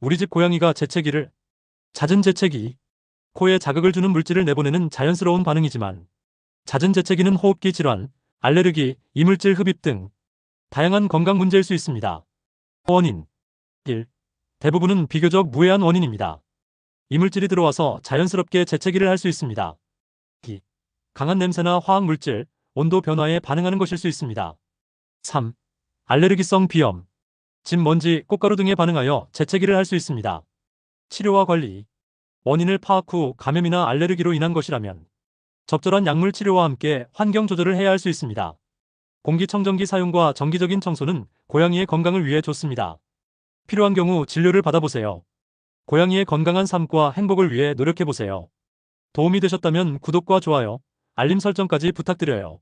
우리 집 고양이가 재채기를. 잦은 재채기. 코에 자극을 주는 물질을 내보내는 자연스러운 반응이지만 잦은 재채기는 호흡기 질환, 알레르기, 이물질 흡입 등 다양한 건강 문제일 수 있습니다. 원인 1. 대부분은 비교적 무해한 원인입니다. 이물질이 들어와서 자연스럽게 재채기를 할 수 있습니다. 2. 강한 냄새나 화학 물질, 온도 변화에 반응하는 것일 수 있습니다. 3. 알레르기성 비염, 집 먼지, 꽃가루 등에 반응하여 재채기를 할 수 있습니다. 치료와 관리. 원인을 파악 후 감염이나 알레르기로 인한 것이라면 적절한 약물 치료와 함께 환경 조절을 해야 할 수 있습니다. 공기청정기 사용과 정기적인 청소는 고양이의 건강을 위해 좋습니다. 필요한 경우 진료를 받아보세요. 고양이의 건강한 삶과 행복을 위해 노력해보세요. 도움이 되셨다면 구독과 좋아요, 알림 설정까지 부탁드려요.